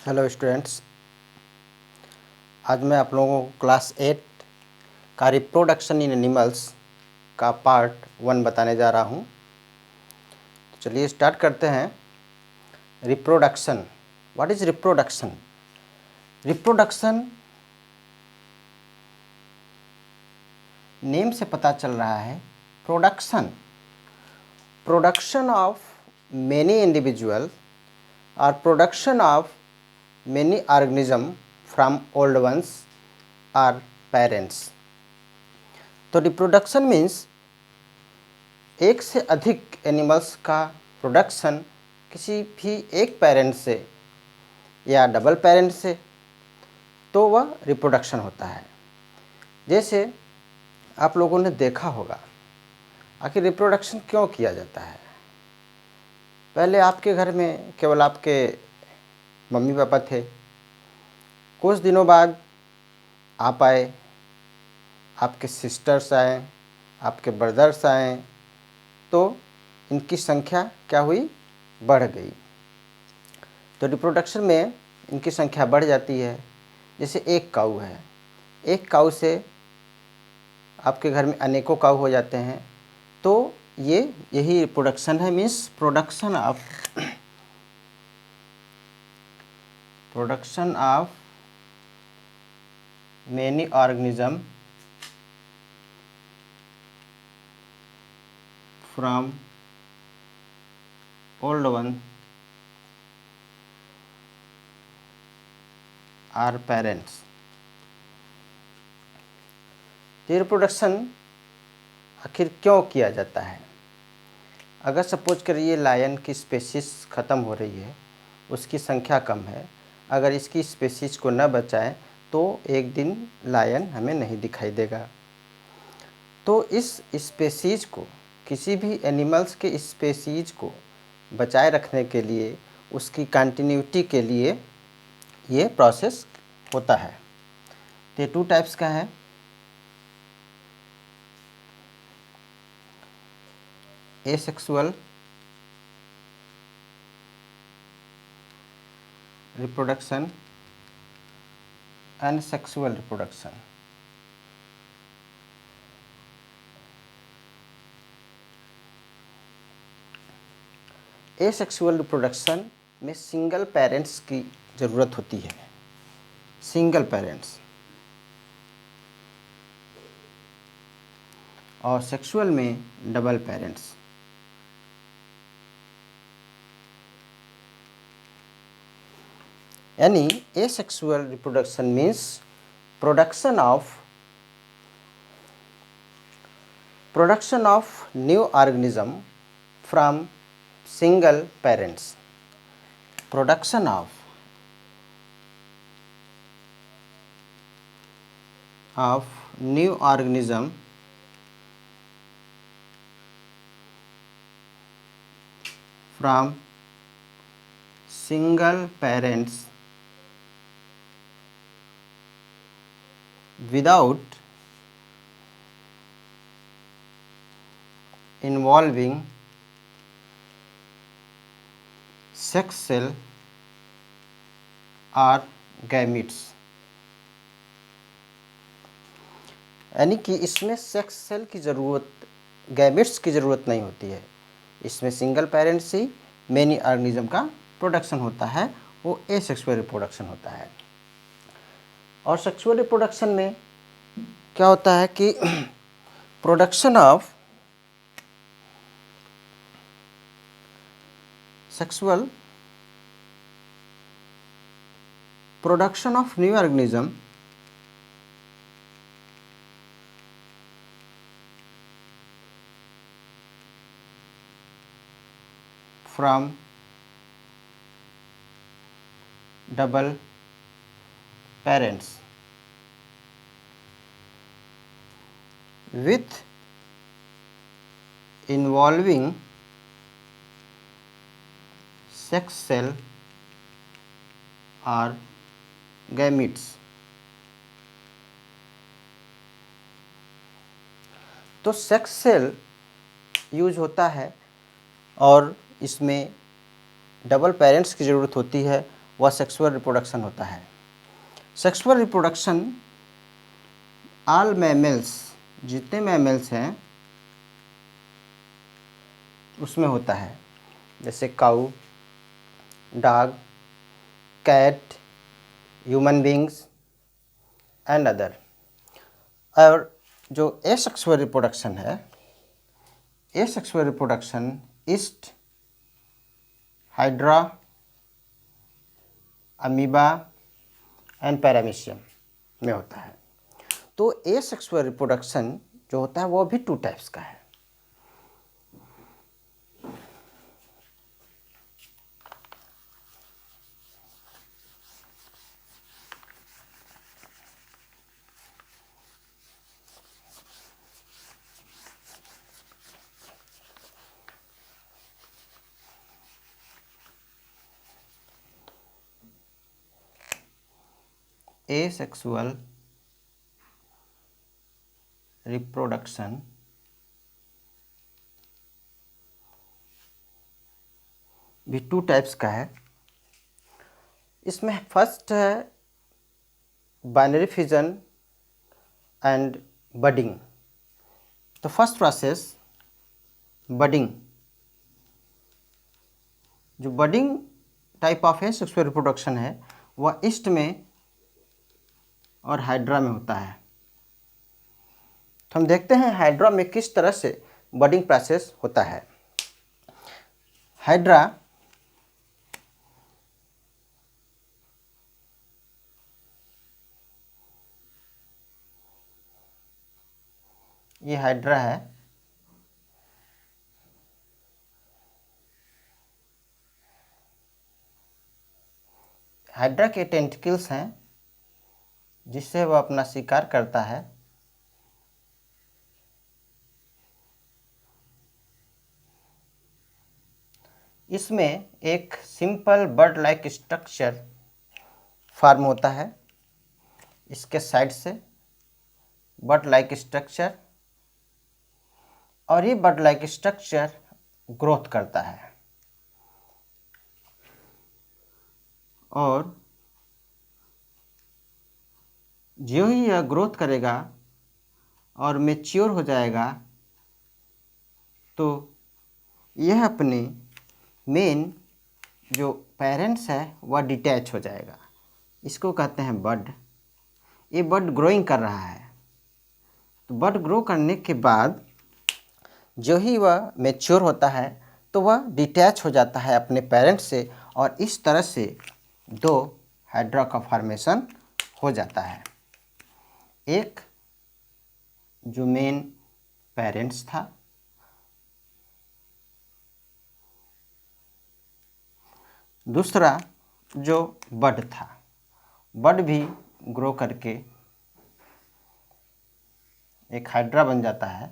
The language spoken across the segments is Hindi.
हेलो स्टूडेंट्स, आज मैं आप लोगों को क्लास 8 का रिप्रोडक्शन इन एनिमल्स का पार्ट 1 बताने जा रहा हूँ। तो चलिए स्टार्ट करते हैं। Reproduction, what is reproduction? Reproduction name से पता चल रहा है प्रोडक्शन ऑफ मेनी इंडिविजुअल और production of many organism from old ones or parents. तो रिप्रोडक्शन मीन्स एक से अधिक एनिमल्स का प्रोडक्शन किसी भी एक पेरेंट से या डबल पेरेंट से, तो वह रिप्रोडक्शन होता है। जैसे आप लोगों ने देखा होगा, आखिर रिप्रोडक्शन क्यों किया जाता है? पहले आपके घर में केवल आपके मम्मी पापा थे, कुछ दिनों बाद आप आए, आपके सिस्टर्स आए, आपके ब्रदर्स आए, तो इनकी संख्या क्या हुई? बढ़ गई। तो रिप्रोडक्शन में इनकी संख्या बढ़ जाती है। जैसे एक काऊ है, एक काऊ से आपके घर में अनेकों काऊ हो जाते हैं, तो यही रिप्रोडक्शन है। Means production of many organism from old one or parents. ये रिप्रोडक्शन आखिर क्यों किया जाता है? अगर सपोज करिए लायन की स्पेसीज ख़त्म हो रही है, उसकी संख्या कम है, अगर इसकी स्पेसीज को न बचाएं तो एक दिन लायन हमें नहीं दिखाई देगा। तो इस स्पेसीज को, किसी भी एनिमल्स के स्पेसीज को बचाए रखने के लिए, उसकी कंटिन्यूटी के लिए ये प्रोसेस होता है। तो 2 टाइप्स का है। Asexual reproduction and sexual reproduction. Asexual reproduction में सिंगल पेरेंट्स की ज़रूरत होती है, सिंगल पेरेंट्स। और सेक्सुअल में डबल पेरेंट्स। यानी asexual reproduction means production of new organism from single parents. Production of new organism from single parents without involving sex cell or gametes। यानी कि इसमें सेक्स सेल की ज़रूरत, गैमेट्स की ज़रूरत नहीं होती है। इसमें सिंगल पेरेंट से मेनी ऑर्गेनिज्म का प्रोडक्शन होता है, वो एसेक्सुअल रिप्रोडक्शन होता है। और सेक्सुअल रिप्रोडक्शन में क्या होता है कि production of new organism from double parents with involving sex cell or gametes। तो सेक्स सेल यूज होता है और इसमें डबल पेरेंट्स की ज़रूरत होती है वह सेक्सुअल रिप्रोडक्शन होता है। सेक्सुअल रिप्रोडक्शन ऑल मैमल्स, जितने मैमल्स हैं उसमें होता है, जैसे cow, dog, cat, human beings and other. और जो एसेक्सुअल रिप्रोडक्शन है, asexual reproduction yeast, hydra, amoeba and paramecium में होता है। तो एसेक्सुअल रिप्रोडक्शन जो होता है वो भी 2 टाइप्स का है। एसेक्सुअल रिप्रोडक्शन भी 2 टाइप्स का है। इसमें फर्स्ट है बाइनरी फिजन एंड बडिंग। तो फर्स्ट प्रोसेस बडिंग, जो budding type of asexual reproduction है वह ईस्ट में और हाइड्रा में होता है। तो हम देखते हैं हाइड्रा में किस तरह से बडिंग प्रोसेस होता है। हाइड्रा ये हाइड्रा है, हाइड्रा के टेंटिकल्स हैं जिससे वह अपना शिकार करता है। इसमें एक simple bird like structure form होता है, इसके साइड से बर्ड लाइक स्ट्रक्चर, और ये बर्ड लाइक स्ट्रक्चर ग्रोथ करता है और जो ही यह ग्रोथ करेगा और मैच्योर हो जाएगा तो यह अपने मेन जो पेरेंट्स है वह डिटैच हो जाएगा। इसको कहते हैं बड। ये बड ग्रोइंग कर रहा है, तो बड ग्रो करने के बाद जो ही वह मैच्योर होता है तो वह डिटैच हो जाता है अपने पेरेंट्स से, और इस तरह से 2 हाइड्रा का फॉर्मेशन हो जाता है। एक जो मेन पेरेंट्स था, दूसरा जो बड था। बड भी ग्रो करके एक हाइड्रा बन जाता है।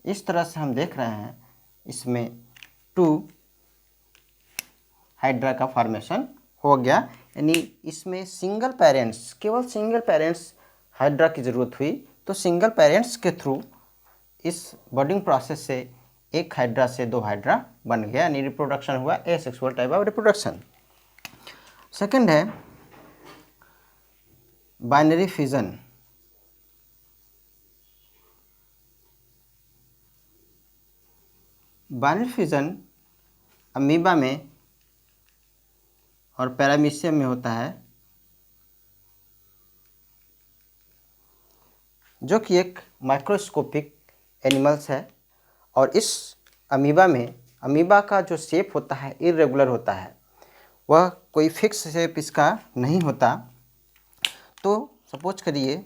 इस तरह से हम देख रहे हैं इसमें 2 हाइड्रा का फॉर्मेशन हो गया, यानी इसमें सिंगल पेरेंट्स, केवल सिंगल पेरेंट्स हाइड्रा की ज़रूरत हुई, तो सिंगल पेरेंट्स के थ्रू इस बडिंग प्रोसेस से एक हाइड्रा से 2 हाइड्रा बन गया, यानी रिप्रोडक्शन हुआ asexual type of reproduction. Second है binary fission. Binary fission amoeba में और पैरामीशियम में होता है, जो कि एक माइक्रोस्कोपिक एनिमल्स है। और इस अमीबा में, अमीबा का जो शेप होता है इरेगुलर होता है, वह कोई फिक्स शेप इसका नहीं होता। तो सपोज करिए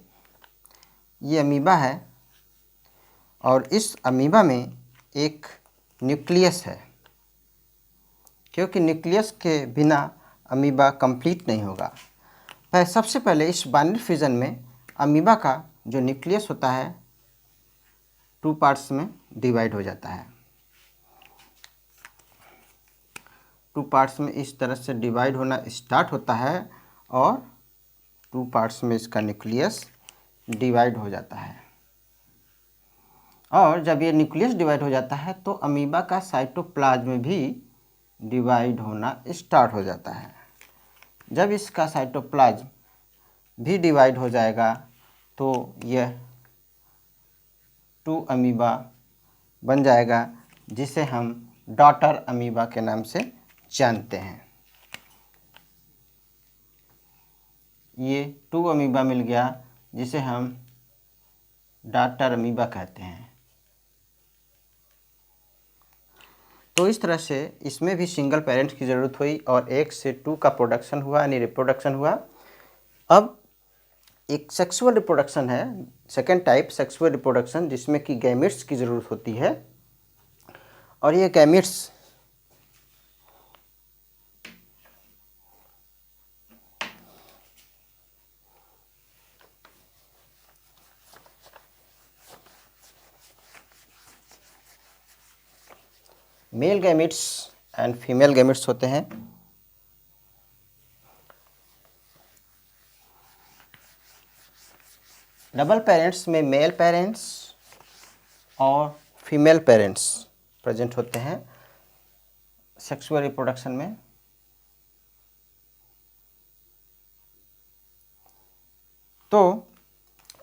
ये अमीबा है और इस अमीबा में एक न्यूक्लियस है, क्योंकि न्यूक्लियस के बिना अमीबा कंप्लीट नहीं होगा। सबसे पहले इस बाइनरी फिजन में अमीबा का जो न्यूक्लियस होता है 2 पार्ट्स में डिवाइड हो जाता है। 2 पार्ट्स में इस तरह से डिवाइड होना स्टार्ट होता है और 2 पार्ट्स में इसका न्यूक्लियस डिवाइड हो जाता है। और जब ये न्यूक्लियस डिवाइड हो जाता है तो अमीबा का साइटोप्लाज्म भी डिवाइड होना स्टार्ट हो जाता है। जब इसका साइटोप्लाज्म भी डिवाइड हो जाएगा तो यह 2 अमीबा बन जाएगा, जिसे हम डॉटर अमीबा के नाम से जानते हैं। ये 2 अमीबा मिल गया, जिसे हम डॉटर अमीबा कहते हैं। तो इस तरह से इसमें भी सिंगल पेरेंट की ज़रूरत हुई और 1 से 2 का प्रोडक्शन हुआ, यानी रिप्रोडक्शन हुआ। अब एक सेक्सुअल रिप्रोडक्शन है, सेकेंड टाइप सेक्सुअल रिप्रोडक्शन, जिसमें कि गैमेट्स की ज़रूरत होती है। और ये gametes mail gametes and female gametes होते हैं। डबल पेरेंट्स में मेल पेरेंट्स और फीमेल पेरेंट्स प्रेजेंट होते हैं सेक्सुअल रिप्रोडक्शन में। तो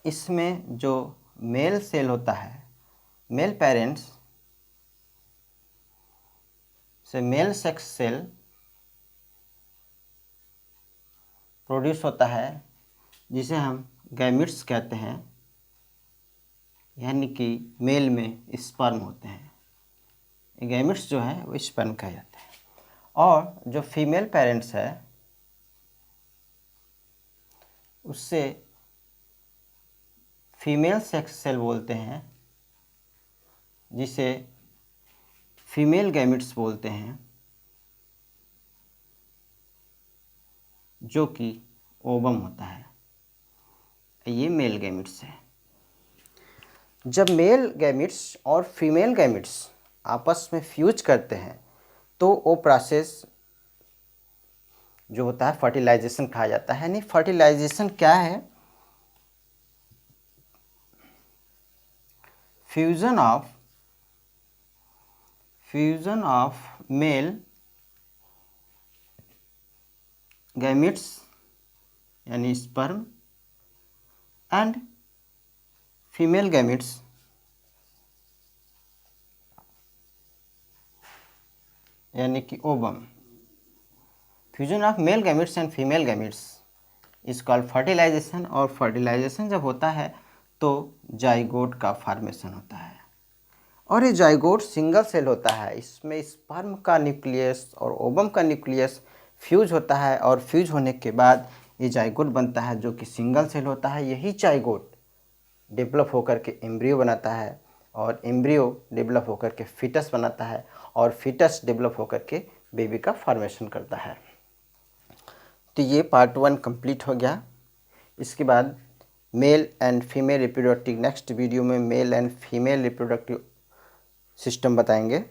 इसमें जो मेल सेल होता है, मेल पेरेंट्स से मेल सेक्स सेल प्रोड्यूस होता है, जिसे हम गैमेट्स कहते हैं, यानी कि मेल में स्पर्म होते हैं। गैमेट्स जो है वो स्पर्म कहे जाते हैं। और जो फीमेल पेरेंट्स है उससे फीमेल सेक्स सेल बोलते हैं, जिसे फीमेल गैमेट्स बोलते हैं, जो कि ओवम होता है। ये मेल गैमेट्स है। जब मेल गैमेट्स और फीमेल गैमेट्स आपस में फ्यूज करते हैं तो वो प्रोसेस जो होता है फर्टिलाइजेशन कहा जाता है। यानी फर्टिलाइजेशन क्या है? फ्यूजन ऑफ मेल गैमेट्स यानी स्पर्म एंड फीमेल गैमेट्स यानी कि ovum. Fusion of male gametes and female gametes is called fertilisation. और फर्टिलाइजेशन जब होता है तो जाइगोट का फॉर्मेशन होता है। और ये जाइगोट सिंगल सेल होता है। इसमें स्पर्म का न्यूक्लियस और ओवम का न्यूक्लियस फ्यूज होता है और फ्यूज होने के बाद ये जाइगोट बनता है, जो कि सिंगल सेल होता है। यही जाइगोट डेवलप होकर के एम्ब्रियो बनाता है और एम्ब्रियो डेवलप होकर के फीटस बनाता है और फीटस डेवलप होकर के बेबी का फॉर्मेशन करता है। तो ये पार्ट 1 कंप्लीट हो गया। इसके बाद male and female reproductive, next video में male and female reproductive system बताएंगे।